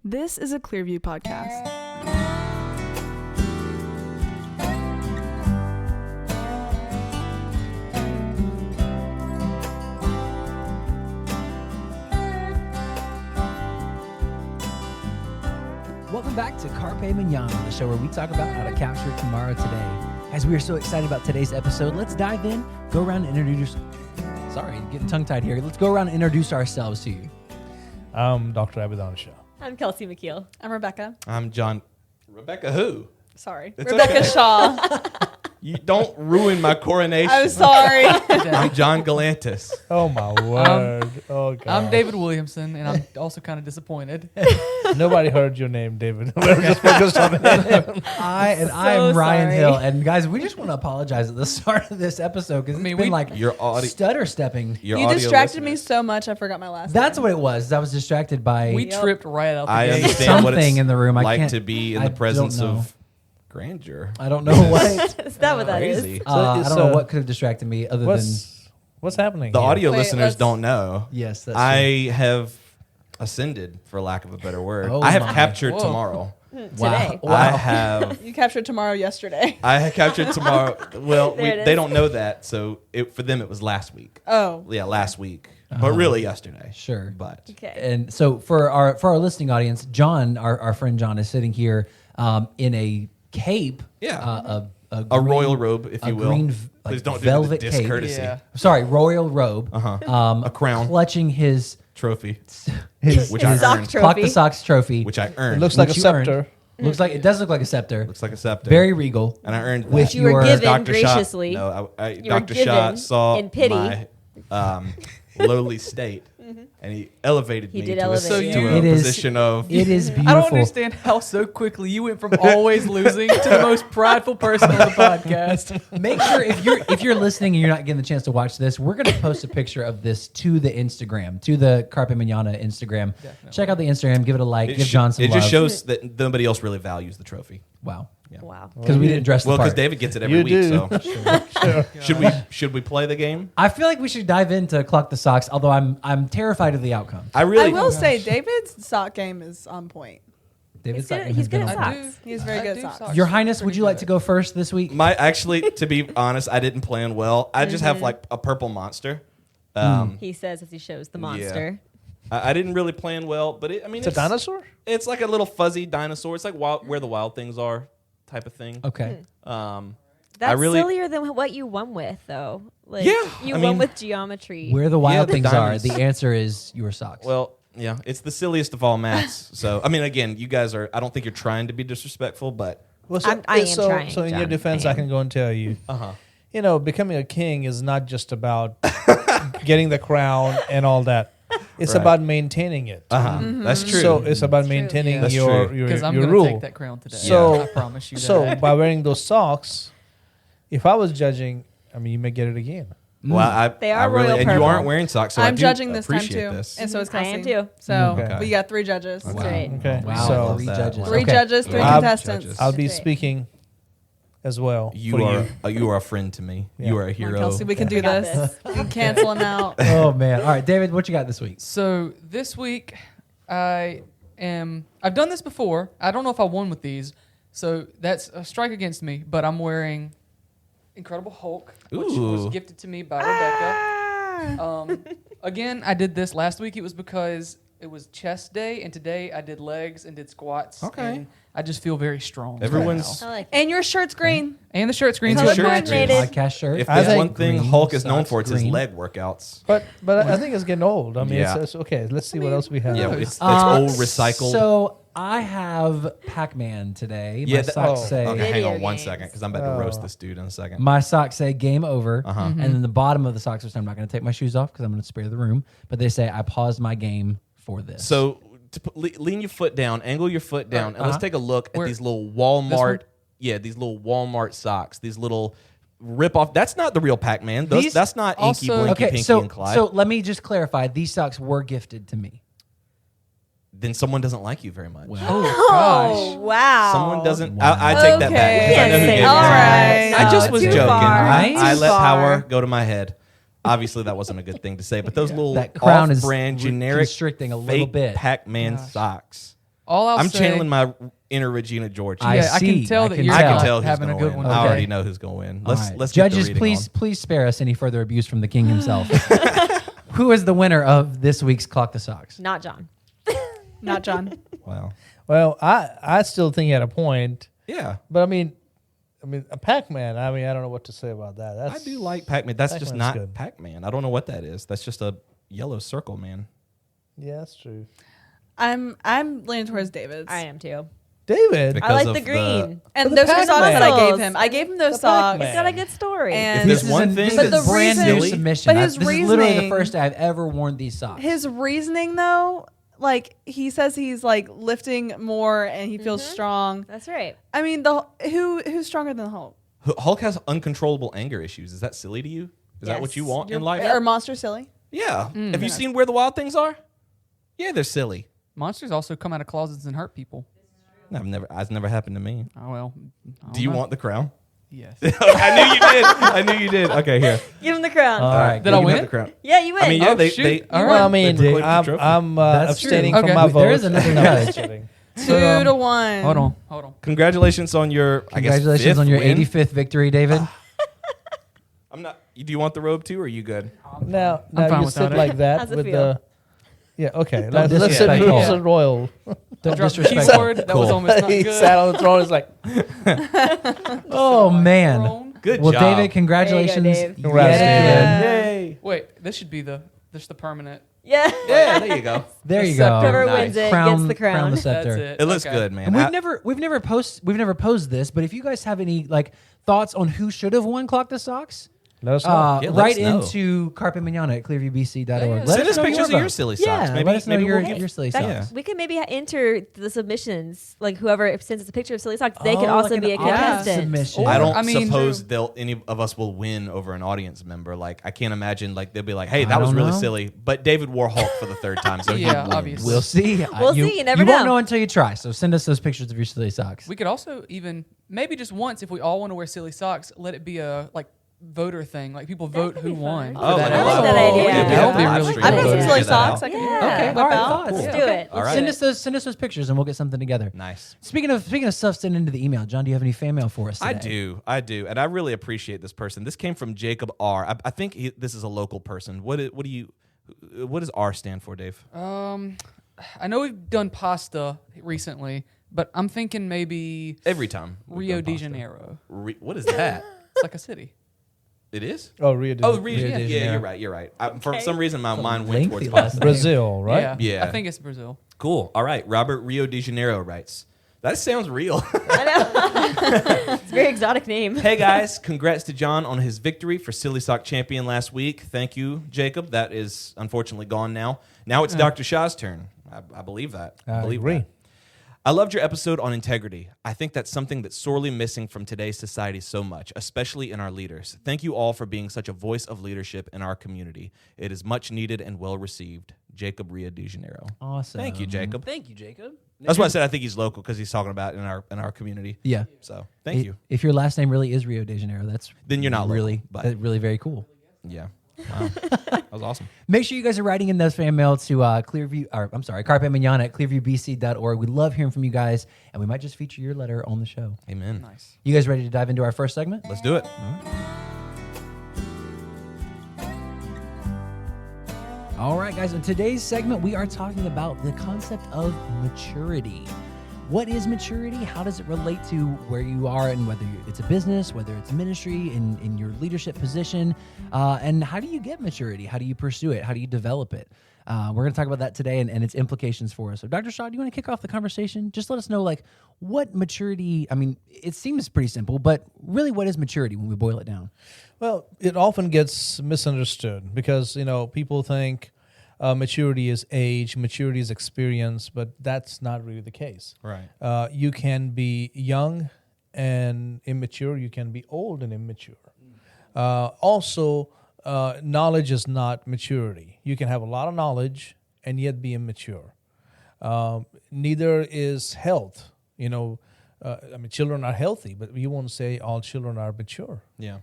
This is a Clearview podcast. Welcome back to Carpe Manana, the show where we talk about how to capture tomorrow today. As we are so excited about today's episode, let's dive in, go around and introduce... Sorry, getting tongue-tied here. Let's go around and introduce ourselves to you. I'm Dr. Abidan Shah. I'm Kelsey McKeel. I'm Rebecca. I'm John. Rebecca who? Sorry. It's Rebecca okay. Shaw. You don't ruin my coronation. I'm sorry. I'm John Galantis. Oh my word. Oh God. I'm David Williamson, and I'm also kind of disappointed. Nobody heard your name, David. We're just focused on it. I am Ryan Hill, and guys, we just want to apologize at the start of this episode because it's been like Your audio, stutter stepping. your You audio distracted me listeners. so much I forgot my last That's name. what it was. I was distracted by We tripped right out the I gate. understand what something it's in the room. I like can't to be in I the presence don't know. of grandeur. I don't know what. Is that what that is? Crazy. I don't know what could have distracted me other than What's happening? The here? audio Wait, listeners let's- don't know. yes. That's I have ascended, for lack of a better word. Oh I have my. captured Whoa. tomorrow. Today. Wow. I have. You captured tomorrow yesterday. I have captured tomorrow. Well, There it they is. don't know that, so for them it was last week. Oh. Yeah, last week, but really yesterday. Sure. But Okay. And so for our listening audience, John, our friend John, is sitting here in a cape. Yeah. A a green- royal robe, if a you will. green, Please don't do velvet the cape. discourtesy. Yeah. Sorry, royal robe. A crown. Clutching his Trophy, his which His I sock earned. trophy. Clock the Socks trophy. Which I earned. It looks like a which you earned. scepter. Looks like it does look like a scepter. Looks like a scepter. Very regal. And I earned that. Which You were your- given Dr. graciously. Shot, no, You were Dr. Shot given saw in pity. my lowly state, and he elevated He me did to a, elevate So you. to you- a It is- position of. It is beautiful. I don't understand how so quickly you went from always losing to the most prideful person on the podcast. Make sure if you're listening and you're not getting the chance to watch this, we're going to post a picture of this to the Instagram, to the Carpe Manana Instagram. Definitely. Check out the Instagram, give it a like, give sh- John some it love. just shows that nobody else really values the trophy. Wow. Wow. Because we didn't dress the Well, because part. David gets it every You week. do. So should we play the game? I feel like we should dive into Clock the Socks, although I'm terrified of the outcome. I really I will say David's sock game is on point. David's He's good not- at I socks. do. He's very I good do at socks. socks. Your Highness, would Pretty you like good. to go first this week? to be honest, I didn't plan well. I just have like a purple monster. He says as he shows the monster. I didn't really plan well, but It's a dinosaur? It's like a little fuzzy dinosaur. It's like where the wild things are, type of thing. Okay. That's sillier than what you won with, though. Like, Yeah, You I won mean- with geometry. Where the wild the things are, diamonds. the answer is your socks. Well, yeah, it's the silliest of all maths. So, I mean, again, you guys are. I don't think you're trying to be disrespectful, but Well, I am so, trying, So in your John. defense, I I am. can go and tell you, uh-huh. becoming a king is not just about getting the crown and all that. It's Right. about maintaining it. That's true. So it's about maintaining Yeah. That's your true. your, Because I'm your going to rule. take that crown today. So- I promise you that. So by wearing those socks, if I was judging, I mean, you may get it again. well, They are I really, royal and you purple. aren't wearing socks, so I I'm do judging this time appreciate too. this. And so is I Kelsey. am too. So Okay. we got 3 judges. That's right. Okay. wow, So 3 that judges. one. 3 Okay. judges, 3 Yeah. contestants. Judges. I'll be That's right. speaking as well. You are a friend to me. Yeah. You are a Come on, hero. Kelsey, we can do got this. this. We can cancel him out. Oh man! All right, David, what you got this week? So this week, I've done this before. I don't know if I won with these. So that's a strike against me, but I'm wearing Incredible Hulk, which was Ooh. gifted to me by Rebecca. Again, I did this last week. It was because it was chest day, and today I did legs and did squats. Okay. And I just feel very strong. Everyone's- right I like And your shirt's green. now. And the shirt screen. And your Color shirt coordinated. Podcast shirt. If I there's think one thing green Hulk is known socks, for, it's his green. leg workouts. But I think it's getting old. I mean, Yeah. it's okay. Let's see what else we have. Yeah, it's old recycled. So I have Pac-Man today. My Yeah, socks oh, say Okay, hang Video on 1 games. second, because I'm about to roast this dude in a second. my socks say game over, Uh-huh. and then the bottom of the socks, which I'm not going to take my shoes off because I'm going to spare the room, but they say I paused my game for this. So lean your foot down, angle your foot down, and let's take a look at Where- these little This Walmart. one? Yeah, these little Walmart socks. These little rip off. That's not the real Pac-Man. These That's not Inky, also- Blinky, okay, Pinky, so and Clyde. so let me just clarify: these socks were gifted to me. Then someone doesn't like you very much. Oh, gosh. Oh, wow. Someone doesn't. Wow. I take that back. Okay. Because I know who Can't gave say it. All that. right. I just No, was too joking. far. Right? I Too let far. power go to my head. Obviously, that wasn't a good thing to say, but those little That crown is off-brand, generic, constricting a little fake bit. Pac-Man Gosh. socks. All I'll I'm say, channeling my inner Regina George. I I see. can tell I that can you're I can not tell who's having a going to good win. one. I Okay. already know who's going to win. All Let's right. let's get the Judges, reading please on. please spare us any further abuse from the king himself. Who is the winner of this week's Clock the Socks? Not John. Not John. Wow. Well, I still think he had a point, Yeah. but I mean, a Pac-Man. I don't know what to say about that. I do like Pac-Man. That's just Pac-Man's not good. Pac-Man. I don't know what that is. That's just a yellow circle, man. Yeah, that's true. I'm leaning towards David's. I am too. David. Because I like of the green. And the those are Pac-Man. socks that I gave Muscles. him. I gave him those The socks. Pac-Man. It's got a good story. And If there's This is one a- thing this But is the a brand new reason- submission. but his This is literally the reasoning- first I've ever worn these socks. his reasoning, though, like he says he's like lifting more and he feels strong. That's right. I mean, who's stronger than the Hulk? Hulk has uncontrollable anger issues. Is that silly to you? Is that what you Yes. want in life? Or Monster Silly? Yeah. Have you seen Where the Wild Things Are? Yeah, they're silly. Monsters also come out of closets and hurt people. That's never happened to me. Oh well. Do you want the crown? Yes. I knew you did. I knew you did. Okay, here. Give him the crown. All right. Did I You can have win? the crown. Yeah, you win. I mean, yeah, Oh, they. shoot. they All Well, I right. mean, They proclaimed the trophy. I'm That's abstaining true. from Okay. my Wait, vote. there is another No, judge. just kidding. 2-1. Hold on. Congratulations on your. Congratulations I guess, on your fifth win. 85th victory, David. I'm not. Do you want the robe too, or are you good? Now fine you without sit it. like that How's it with feel? the. Yeah. Okay. Let's sit disrespect rules Hulk. and royal. Don't Drop the disrespect. keyboard. That was Cool. almost not he good. sat on the throne. It's like, Oh man. Thrown. Good Well, job. David, congratulations. Dave. Congrats, yet David. again. Yay! Wait, this should be the permanent. Yeah. Yeah, there you go. There you The go. scepter. Whoever Nice. wins it Crown gets the crown. the scepter. That's it. It looks Okay. good, man. And we've never posed this, but if you guys have any like thoughts on who should have won Clock the Socks, let us know. Yeah, let write us know. into Carpe Manana at clearviewbc.org. Yeah, Let Send us know pictures of vote. your silly socks. Yeah, Maybe, let us know maybe your, we'll give- your silly That- socks. We could maybe enter the submissions, like whoever sends us a picture of silly socks, they could Oh, also like be a an audience contestant. submission. Or- I don't I mean- suppose any of us will win over an audience member. Like I can't imagine like they'll be like, "Hey, I that was don't really know. silly," but David wore Hulk for the third time, so he Yeah, wins. obviously. We'll see. We'll see. You never won't know. know until you try. So send us those pictures of your silly socks. We could also even maybe just once, if we all want to wear silly socks, let it be a like voter thing. Like people vote could who be won. fun. for Oh, that like a I like live- that idea. yeah, That would be live really stream. I've cool. got some Yeah. silly Figure that socks. out. I can Yeah. Okay, whip all right, out. thoughts. Let's Yeah. do it. All right. Send us those pictures and we'll get something together. Nice. Speaking of stuff sent into the email, John, do you have any fan mail for us today? I do, and I really appreciate this person. This came from Jacob R. I think this is a local person. What does R stand for, Dave? I know we've done pasta recently, but I'm thinking maybe Every time we've Rio done de pasta. Janeiro. What is that? It's like a city. It is. Oh, Rio de Oh, Rio de de Yeah, Janeiro. you're right. For some reason, my mind went lengthy towards last pasta. name. Brazil, right? Yeah. I think it's Brazil. Cool. All right. Robert Rio de Janeiro writes, that sounds real. It's a very exotic name. Hey guys, congrats to John on his victory for Silly Sock Champion last week. Thank you, Jacob. That is unfortunately gone now. Now it's Dr. Shah's turn. I believe that. I believe agree. that. I loved your episode on integrity. I think that's something that's sorely missing from today's society so much, especially in our leaders. Thank you all for being such a voice of leadership in our community. It is much needed and well received. Jacob Rio de Janeiro. Awesome. Thank you, Jacob. Thank you, Jacob. That's why I said I think he's local, because he's talking about in our community. Yeah. So thank you. If your last name really is Rio de Janeiro, that's Then you're not really, local, but- that's really very cool. Yeah. Wow. That was awesome. Make sure you guys are writing in those fan mail to Carpe Manana at clearviewbc.org. We love hearing from you guys, and we might just feature your letter on the show. Amen. Nice. You guys ready to dive into our first segment? Let's do it. All right, guys. In today's segment, we are talking about the concept of maturity. What is maturity? How does it relate to where you are, and whether it's a business, whether it's ministry, in your leadership position, and how do you get maturity? How do you pursue it? How do you develop it? We're going to talk about that today and its implications for us. So, Dr. Shaw, do you want to kick off the conversation? Just let us know, like, what maturity, I mean, it seems pretty simple, but really what is maturity when we boil it down? Well, it often gets misunderstood because, people think maturity is age, maturity is experience, but that's not really the case. Right. You can be young and immature. You can be old and immature. Also, knowledge is not maturity. You can have a lot of knowledge and yet be immature. Neither is health. Children are healthy, but you won't say all children are mature. Yeah.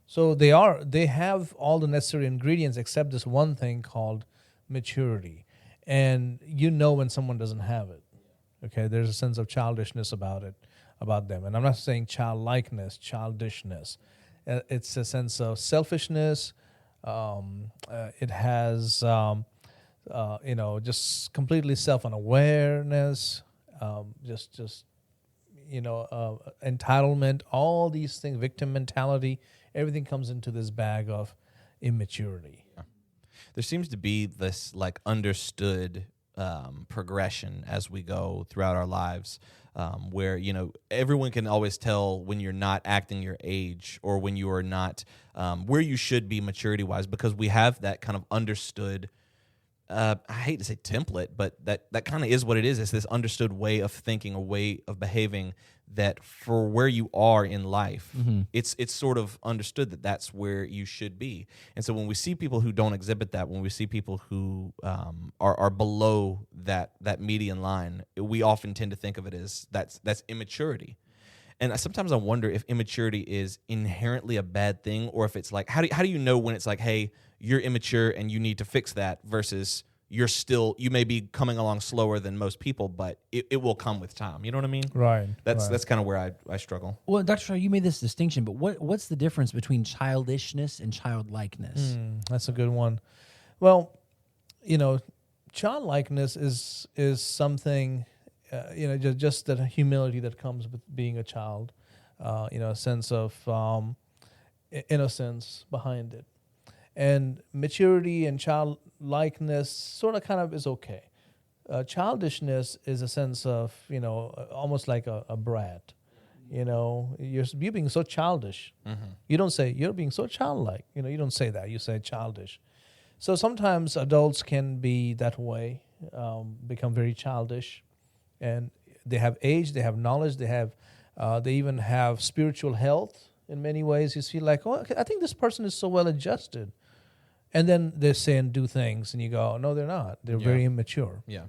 So they have all the necessary ingredients except this one thing called maturity. And when someone doesn't have it. Okay, there's a sense of childishness about them, and I'm not saying childlikeness, childishness. It's a sense of selfishness. It has, just completely self-unawareness, entitlement, all these things, victim mentality, everything comes into this bag of immaturity. There seems to be this like understood progression as we go throughout our lives, where everyone can always tell when you're not acting your age or when you are not where you should be maturity wise, because we have that kind of understood. I hate to say template, but that kind of is what it is. It's this understood way of thinking, a way of behaving that for where you are in life, it's sort of understood that that's where you should be. And so when we see people who don't exhibit that, when we see people who are below that median line, we often tend to think of it as that's immaturity. And sometimes I wonder if immaturity is inherently a bad thing, or if it's like, how do you know when it's like, hey, you're immature and you need to fix that, versus you may be coming along slower than most people, but it will come with time. You know what I mean? Right. That's kind of where I struggle. Well, Dr. Shaw, you made this distinction, but what's the difference between childishness and childlikeness? That's a good one. Well, childlikeness is something, just that humility that comes with being a child, a sense of innocence behind it. And maturity and childlikeness sort of kind of is okay. Childishness is a sense of, almost like a brat. You're being so childish. You don't say, you're being so childlike. You don't say that. You say childish. So sometimes adults can be that way, become very childish. And they have age, they have knowledge, they even have spiritual health in many ways. You see like, oh, I think this person is so well adjusted. And then they say and do things, and you go, no, they're not. They're very immature. Yeah.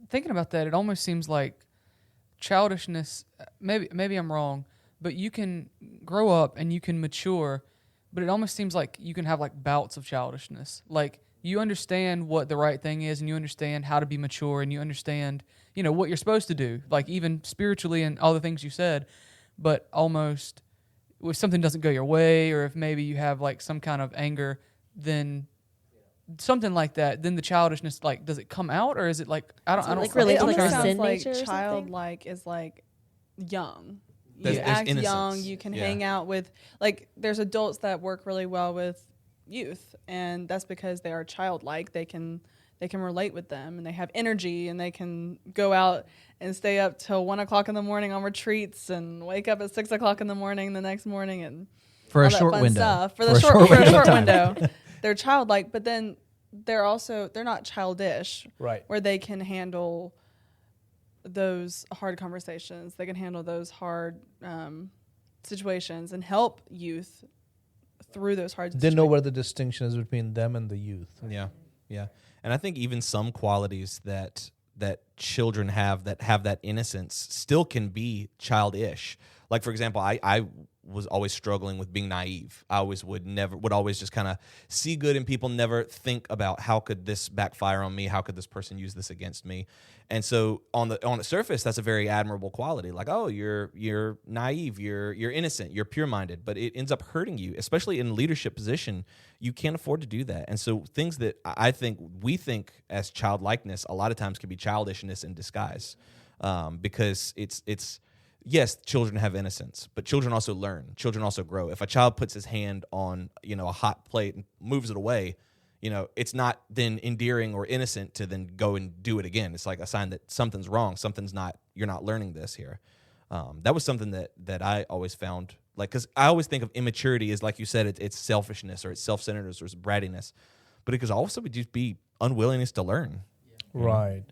Thinking about that, it almost seems like childishness, maybe I'm wrong, but you can grow up and you can mature, but it almost seems like you can have like bouts of childishness. Like you understand what the right thing is, and you understand how to be mature, and you understand, what you're supposed to do, like even spiritually and all the things you said, but almost if something doesn't go your way, or if maybe you have like some kind of anger, then something like that, then the childishness, like, does it come out, or is it like I don't like It related to almost like our sounds sin like nature or something? childlike is like young. There's You act innocence. young. You can hang out with, like, there's adults that work really well with youth, and that's because they are childlike. They can relate with them, and they have energy, and they can go out and stay up till 1 o'clock in the morning on retreats, and wake up at 6 o'clock in the morning the next morning, and For all a that short fun window. stuff. For a a short window. They're childlike, but then they're not childish, Right. where they can handle those hard conversations. They can handle those hard situations and help youth through those hard They know where the distinction is between them and the youth. Yeah. Yeah. And I think even some qualities that children have that innocence still can be childish. Like, for example, I was always struggling with being naive. I always would always just kind of see good in people, never think about how could this backfire on me? How could this person use this against me? And so on the surface, that's a very admirable quality. Like, oh, you're naive, you're innocent, you're pure-minded, but it ends up hurting you, especially in a leadership position. You can't afford to do that. And so things that I think we think as childlikeness a lot of times can be childishness in disguise, because it's yes, children have innocence, but children also learn. Children also grow. If a child puts his hand on, a hot plate and moves it away, it's not then endearing or innocent to then go and do it again. It's like a sign that something's wrong. You're not learning this here. That was something that I always found, like, because I always think of immaturity as, like you said, it's selfishness or it's self-centeredness or it's brattiness, but it could also just be unwillingness to learn. Right.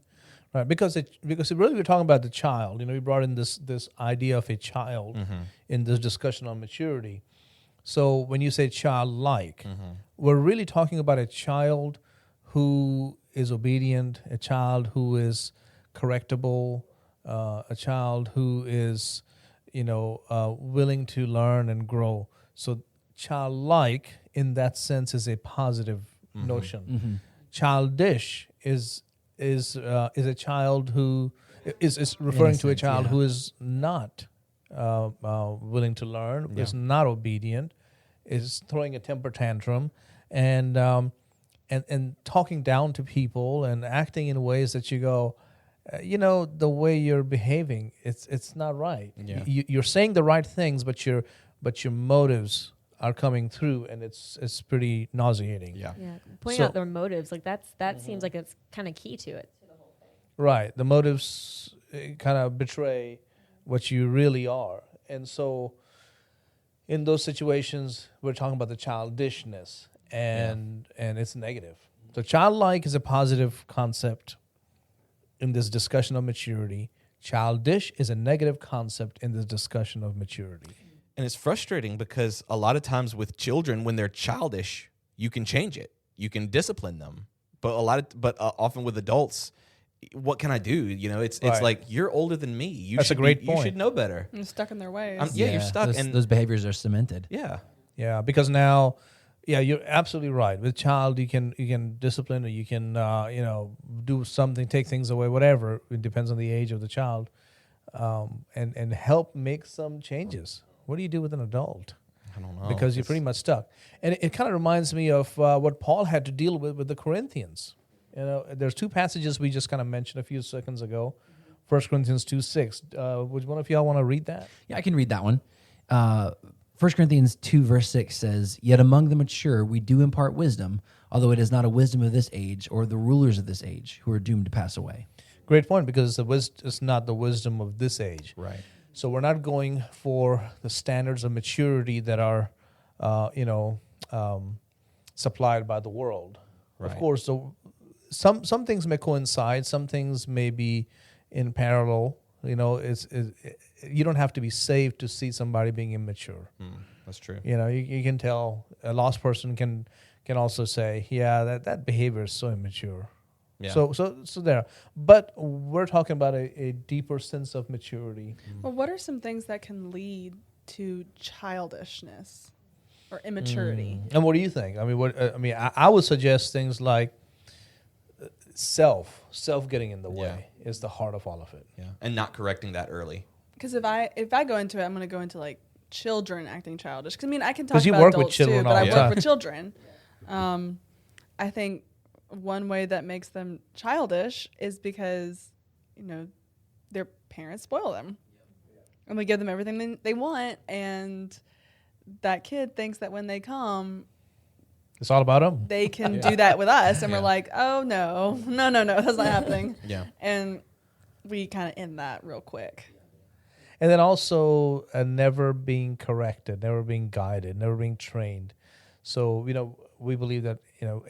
Right, because really we're talking about the child. We brought in this idea of a child in this discussion on maturity. So when you say childlike, we're really talking about a child who is obedient, a child who is correctable, a child who is, willing to learn and grow. So childlike in that sense is a positive notion. Childish is is a child who is referring to a Innocent, child yeah. who is not willing to learn, is not obedient, is throwing a temper tantrum, and talking down to people and acting in ways that you go, the way you're behaving, it's not right. Yeah. You're saying the right things, but your motives are coming through, and it's pretty nauseating. Yeah. Yeah, pointing So- out their motives, like that seems like it's kind of key to it. Right. The motives kind of betray what you really are. And so in those situations, we're talking about the childishness, and it's negative. So childlike is a positive concept in this discussion of maturity. Childish is a negative concept in this discussion of maturity. And it's frustrating because a lot of times with children, when they're childish, you can change it. You can discipline them. But often with adults, what can I do? It's Right. like, you're older than me. That's a great You point. should know better. I'm stuck in their ways. You're stuck. Those, And those behaviors are cemented. yeah. Yeah, because now, you're absolutely right. With child, you can discipline, or you can do something, take things away, whatever. It depends on the age of the child, and help make some changes. What do you do with an adult? I don't know. Because you're pretty much stuck. And it kind of reminds me of what Paul had to deal with the Corinthians. There's two passages we just kind of mentioned a few seconds ago. 1 Corinthians 2:6. Would one of y'all want to read that? Yeah, I can read that one. 1 Corinthians 2, verse 6 says, "Yet among the mature we do impart wisdom, although it is not a wisdom of this age or the rulers of this age who are doomed to pass away." Great point, because it's not the wisdom of this age. Right. So we're not going for the standards of maturity that are, supplied by the world. Of Right. course, some things may coincide. Some things may be in parallel. You don't have to be saved to see somebody being immature. That's true. You can tell. A lost person can also say, "Yeah, that behavior is so immature." Yeah. So there. But we're talking about a deeper sense of maturity. Well, what are some things that can lead to childishness or immaturity? And what do you think? I mean, I would suggest things like self getting in the way is the heart of all of it. Yeah. And not correcting that early. Because if I go into it, I'm going to go into like children acting childish. Because I can talk 'Cause you about work with adults children too, all but I the work time. with children. I think one way that makes them childish is because their parents spoil them, and they give them everything they want, and that kid thinks that when they come, It's all about them. they can do that with us, and we're like, oh no, that's not happening. Yeah. And we kind of end that real quick. And then also never being corrected, never being guided, never being trained. So, we believe that,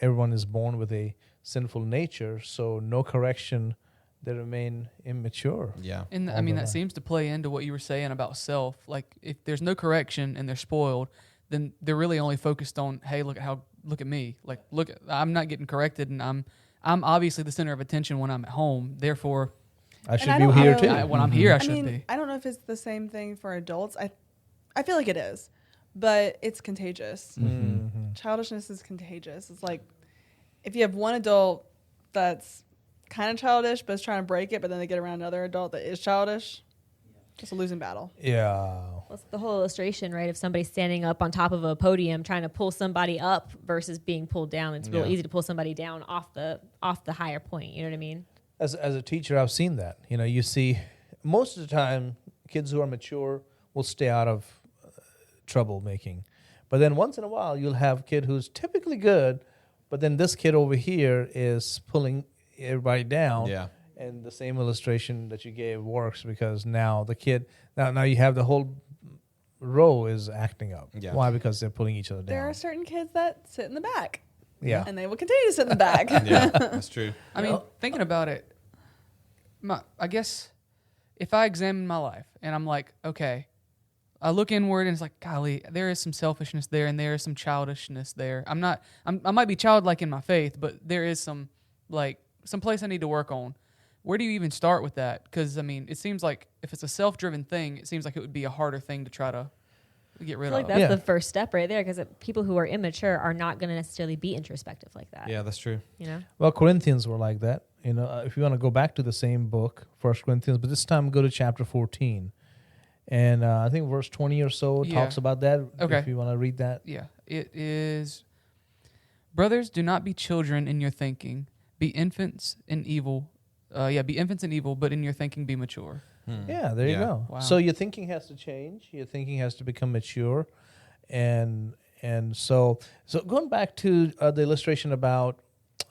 everyone is born with a sinful nature. So no correction, they remain immature. Yeah. And All I mean, the that way. seems to play into what you were saying about self. Like, if there's no correction and they're spoiled, then they're really only focused on, hey, look at me. Like, I'm not getting corrected, and I'm obviously the center of attention when I'm at home. Therefore, I should I be don't here know- too. when I'm here, I I should mean, be. I don't know if it's the same thing for adults. I feel like it is, but it's contagious. Mhm. Childishness is contagious. It's like if you have one adult that's kind of childish but is trying to break it, but then they get around another adult that is childish, it's a losing battle. Yeah. Well, it's the whole illustration, right, of somebody standing up on top of a podium trying to pull somebody up versus being pulled down. It's real Yeah. easy to pull somebody down off the higher point. You know what I mean? As a teacher, I've seen that. You see, most of the time, kids who are mature will stay out of troublemaking. But then once in a while, you'll have a kid who's typically good, but then this kid over here is pulling everybody down. Yeah. And the same illustration that you gave works because now the kid, now you have the whole row is acting up. Yeah. Why? Because they're pulling each other There are down. certain kids that sit in the back, Yeah. and they will continue to sit in the back. Yeah. That's true. I mean, thinking about it, I guess if I examine my life and I'm like, okay, I look inward and it's like, golly, there is some selfishness there and there is some childishness there. I might be childlike in my faith, but there is some place I need to work on. Where do you even start with that? Because, I mean, it seems like if it's a self-driven thing, it seems like it would be a harder thing to try to get I rid feel like of. that's Yeah. the first step right there, because people who are immature are not going to necessarily be introspective like that. Yeah, that's true. You know? Well, Corinthians were like that. If you want to go back to the same book, 1 Corinthians, but this time go to chapter 14. And I think verse 20 or so Yeah. talks about that. Okay. If you want to read that. Yeah, it is. Brothers, do not be children in your thinking. Be infants in evil. Be infants in evil, but in your thinking be mature. Yeah, there you go. Wow. So your thinking has to change. Your thinking has to become mature. And so going back to the illustration about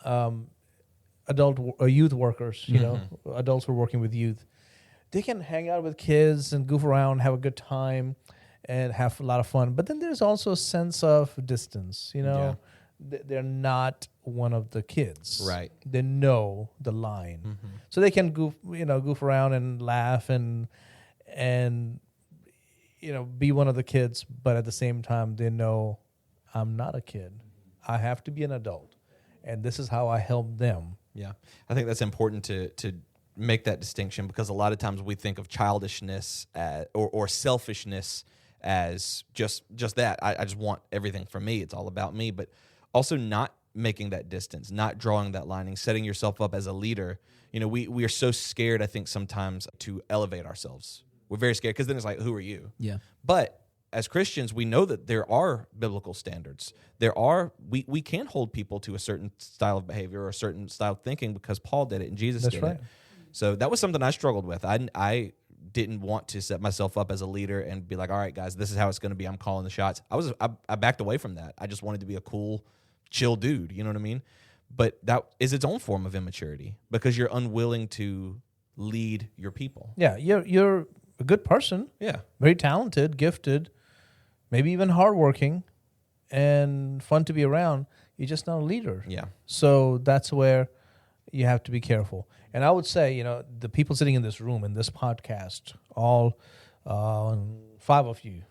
youth workers, adults who are working with youth, they can hang out with kids and goof around, have a good time, and have a lot of fun. But then there's also a sense of distance. They're not one of the kids. Right. They know the line, so they can goof around and laugh and be one of the kids. But at the same time, they know I'm not a kid. I have to be an adult, and this is how I help them. Yeah, I think that's important to make that distinction, because a lot of times we think of childishness or selfishness as just that. I just want everything for me. It's all about me. But also not making that distance, not drawing that lining, setting yourself up as a leader. We are so scared, I think, sometimes to elevate ourselves. We're very scared because then it's like, who are you? Yeah. But as Christians, we know that there are biblical standards. We can hold people to a certain style of behavior or a certain style of thinking because Paul did it and Jesus That's did right. it. So that was something I struggled with. I didn't want to set myself up as a leader and be like, all right, guys, this is how it's going to be. I'm calling the shots. I backed away from that. I just wanted to be a cool, chill dude. You know what I mean? But that is its own form of immaturity because you're unwilling to lead your people. Yeah, you're a good person, Yeah. very talented, gifted, maybe even hardworking, and fun to be around. You're just not a leader. Yeah. So that's where you have to be careful. And I would say, the people sitting in this room, in this podcast, all 5 of you,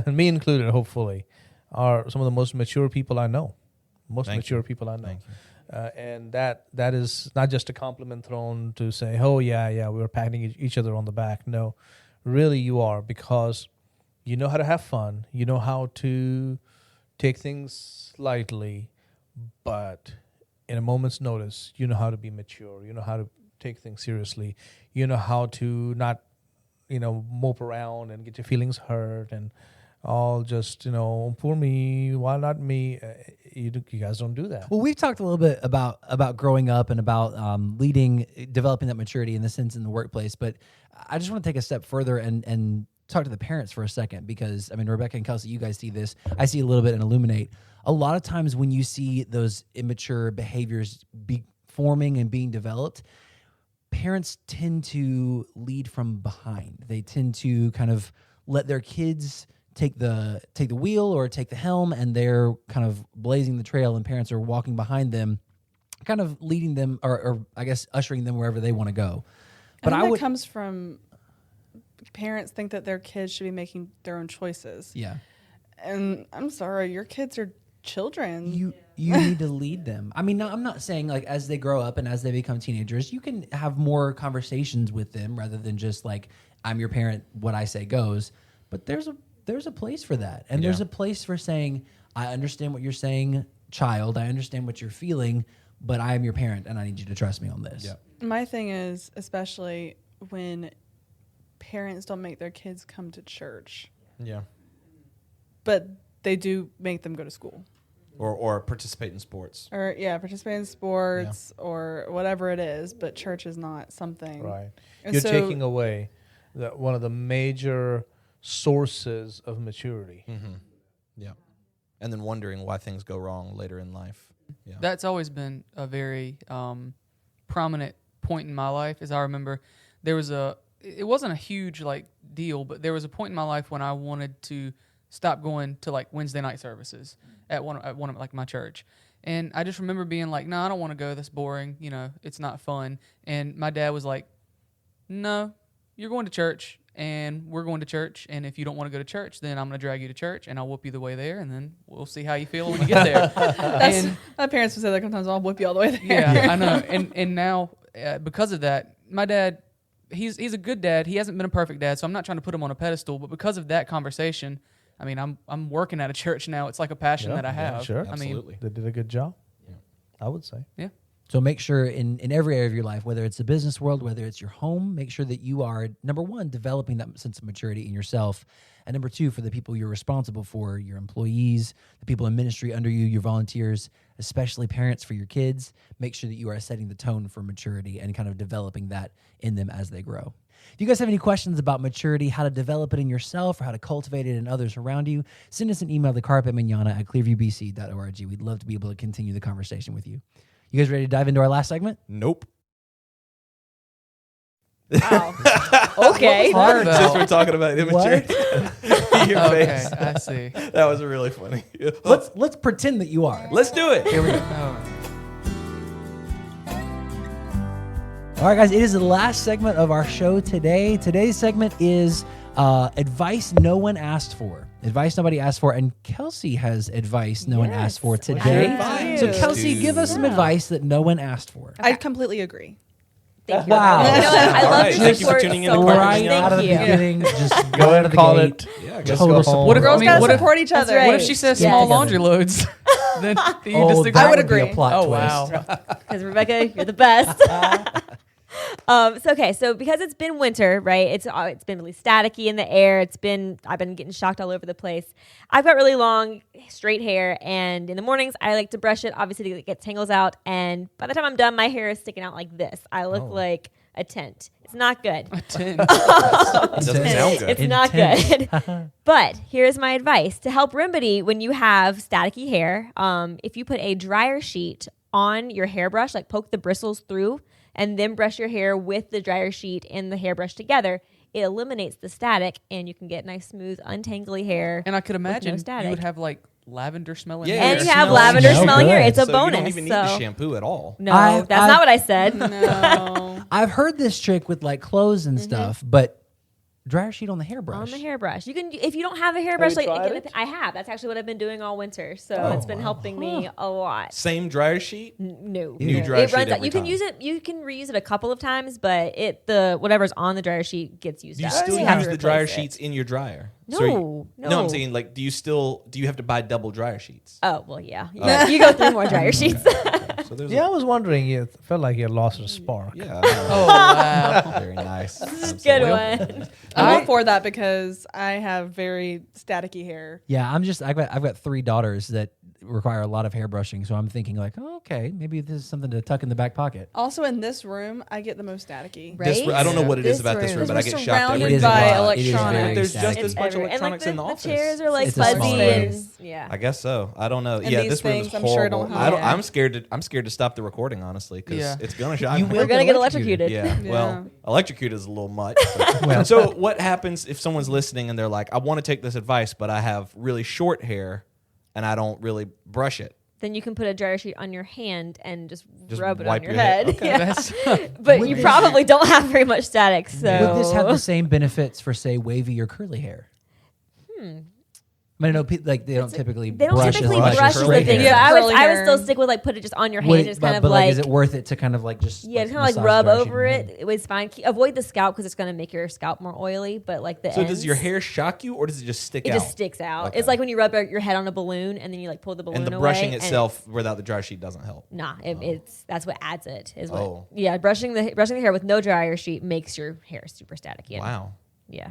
me included, hopefully, are some of the most mature people I know. Thank you. People I know. Thank you. And that is not just a compliment thrown to say, oh, yeah, we were patting each other on the back. No, really you are, because you know how to have fun. You know how to take things lightly, but in a moment's notice, you know how to be mature. You know how to take things seriously. You know how to not, mope around and get your feelings hurt and all just, poor me, why not me? You guys don't do that. Well, we've talked a little bit about growing up and about developing that maturity in the sense in the workplace. But I just want to take a step further and talk to the parents for a second, because Rebecca and Kelsey, you guys see this. I see a little bit in Illuminate. A lot of times when you see those immature behaviors be forming and being developed, parents tend to lead from behind. They tend to kind of let their kids take the wheel or take the helm, and they're kind of blazing the trail, and parents are walking behind them, kind of leading them or I guess ushering them wherever they want to go. But that comes from parents think that their kids should be making their own choices. Yeah. And I'm sorry, your kids are children. You need to lead them. I mean, no, I'm not saying like as they grow up and as they become teenagers, you can have more conversations with them rather than just like, I'm your parent, what I say goes. But there's a place for that. And there's a place for saying, I understand what you're saying, child. I understand what you're feeling, but I am your parent and I need you to trust me on this. Yeah. My thing is, especially when parents don't make their kids come to church, Yeah. but they do make them go to school. Or participate in sports. Or, participate in sports or whatever it is, but church is not something. Right. And You're so- taking away one of the major sources of maturity. Mm-hmm. Yeah. And then wondering why things go wrong later in life. Yeah. That's always been a very prominent point in my life. As I remember, it wasn't a huge deal, but there was a point in my life when I wanted to stop going to Wednesday night services at one of my church. And I just remember being like, no, I don't want to go. That's boring. It's not fun. And my dad was like, no, you're going to church and we're going to church. And if you don't want to go to church, then I'm going to drag you to church and I'll whoop you the way there. And then we'll see how you feel when you get there. My parents would say that sometimes, I'll whip you all the way there. Yeah, I know. And now, because of that, my dad, he's a good dad. He hasn't been a perfect dad, so I'm not trying to put him on a pedestal. But because of that conversation, I mean, I'm working at a church now. It's like a passion Yeah, that I yeah, have. sure. I mean, Absolutely. They did a good job. Yeah. I would say. yeah. So make sure in every area of your life, whether it's the business world, whether it's your home, make sure that you are, number one, developing that sense of maturity in yourself. And number two, for the people you're responsible for, your employees, the people in ministry under you, your volunteers, especially parents for your kids, make sure that you are setting the tone for maturity and kind of developing that in them as they grow. If you guys have any questions about maturity, how to develop it in yourself or how to cultivate it in others around you, send us an email to carpemanana@clearviewbc.org. We'd love to be able to continue the conversation with you. You guys ready to dive into our last segment? Nope. Wow. Okay. Hard Since though. we're talking about immaturity. Your Okay, face. I see. That was really funny. Let's pretend that you are. Let's do it. Here we go. Oh. All right, guys, it is the last segment of our show today. Today's segment is advice no one asked for. Advice nobody asked for, and Kelsey has advice no one Yes, asked for I today. do. So, Kelsey, give us some advice that no one asked for. I completely agree. Thank you. Wow. You know what? I All love right, your thank you for support tuning in so to much. Carpe Right out of the Thank you. beginning, just Go go ahead out and of the call gate. it. Yeah, I guess Total go support. home. What if, Girls I mean, gotta what if, support each That's other. right. what if she says Yes. small laundry loads? Then do you disagree? that I would would be a agree. plot Oh, twist. wow. Because Rebecca, you're the best. So because it's been winter, right? It's been really staticky in the air. I've been getting shocked all over the place. I've got really long, straight hair, and in the mornings I like to brush it, obviously to get tangles out. And by the time I'm done, my hair is sticking out like this. I look like a tent. It's not good. It doesn't sound good. It's not good. But here's my advice to help remedy when you have staticky hair. If you put a dryer sheet on your hairbrush, like poke the bristles through, and then brush your hair with the dryer sheet and the hairbrush together, it eliminates the static, and you can get nice, smooth, untangly hair. And I could no imagine you static. would have like lavender smelling Yeah, hair. And you have smells lavender so smelling hair. good. It's a So bonus. you don't even need to shampoo at all. No, I've- that's not what I said. No. I've heard this trick with like clothes and stuff, but dryer sheet on the hairbrush. On the hairbrush. You can, if you don't have a hairbrush, you like tried again, it? I have. That's actually what I've been doing all winter. So Oh, it's been helping me a lot. Same dryer sheet? No, New dryer it sheet runs out. every You can time. use it. You can reuse it a couple of times, but the whatever's on the dryer sheet gets used Do you up. still So have use to the dryer replace it. sheets in your dryer? No, So you- no. I'm saying, like, do you have to buy double dryer sheets? Oh well, yeah. You go through more dryer sheets. So there's Yeah, I was wondering. It felt like you lost a spark. yeah. Oh, wow. Very nice. Good Absolutely. one. I'm all for that because I have very staticky hair. Yeah, I've got 3 daughters that require a lot of hair brushing, so I'm thinking like, oh, okay, maybe this is something to tuck in the back pocket. Also, in this room, I get the most staticky. Right? I don't know what it is This about this room. room, but I Because get we're shocked surrounded every It is a by lot. It is electronics. very There's just static. as much Everywhere. electronics in and the like office. the chairs are like It's a fuzzy small and room. yeah. I guess so. I don't know. And Yeah, these this room is things, I'm sure, horrible. don't help. Yeah. I'm scared to stop the recording, honestly, because Yeah. it's gonna shock You me. will We're gonna get electrocuted. Yeah. Yeah. Well, electrocuted is a little much. but- Well. So what happens if someone's listening and they're like, I want to take this advice, but I have really short hair and I don't really brush it? Then you can put a dryer sheet on your hand and just Just rub it on wipe your your head. head. Okay. Yeah. That's But Would you this- probably don't have very much static. So Would this have the same benefits for, say, wavy or curly hair? I mean, I know like they don't typically they don't brush typically as much brush as is the straight thing. hair. So Yeah, I would curly still hair. stick with like put it just on your hand. Would Just it- kind of but like is it worth it to kind of like just yeah, like, kind of like massage rub dryer sheet over in your it. head? It was fine. Avoid the scalp because it's going to make your scalp more oily. But like the So ends, does your hair shock you or does it just stick It out? just sticks out. Okay. It's like when you rub your head on a balloon and then you like pull the balloon and the away. brushing and itself without the dryer sheet doesn't help. Nah, it's that's what adds it. Is what? Oh. Yeah, brushing the hair with no dryer sheet makes your hair super staticky. and- Wow. Yeah,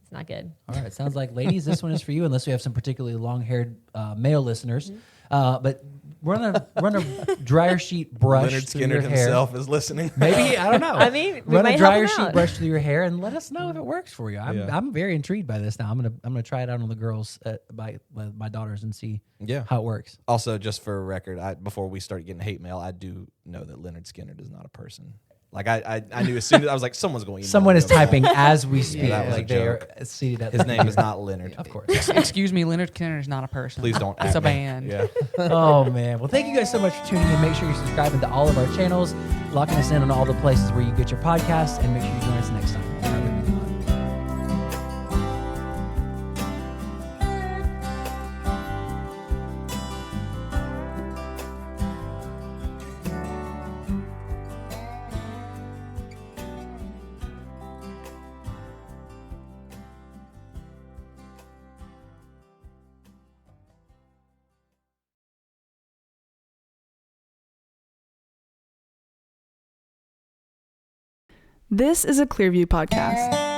it's not good. All right, sounds like, ladies, this one is for you, unless we have some particularly long-haired male listeners. But run a dryer sheet brush Leonard through Skinner your hair. himself is listening. Maybe, I don't know. I mean, we run might a help dryer him sheet out. brush through your hair and let us know if it works for you. Yeah. I'm very intrigued by this now. I'm gonna try it out on the girls, by my daughters, and see Yeah. how it works. Also, just for a record, before we start getting hate mail, I do know that Leonard Skinner is not a person. Like I knew as soon as I was like, someone's going to email Someone me is about typing that. as we speak. that was a like they are joke. seated at His the name is not Leonard. Of course. excuse me, Leonard Skinner is not a person. Please don't. It's at a me. band. Yeah. Oh man. Well, thank you guys so much for tuning in. Make sure you're subscribing to all of our channels, locking us in on all the places where you get your podcasts, and make sure you join us next time. This is a Clearview podcast.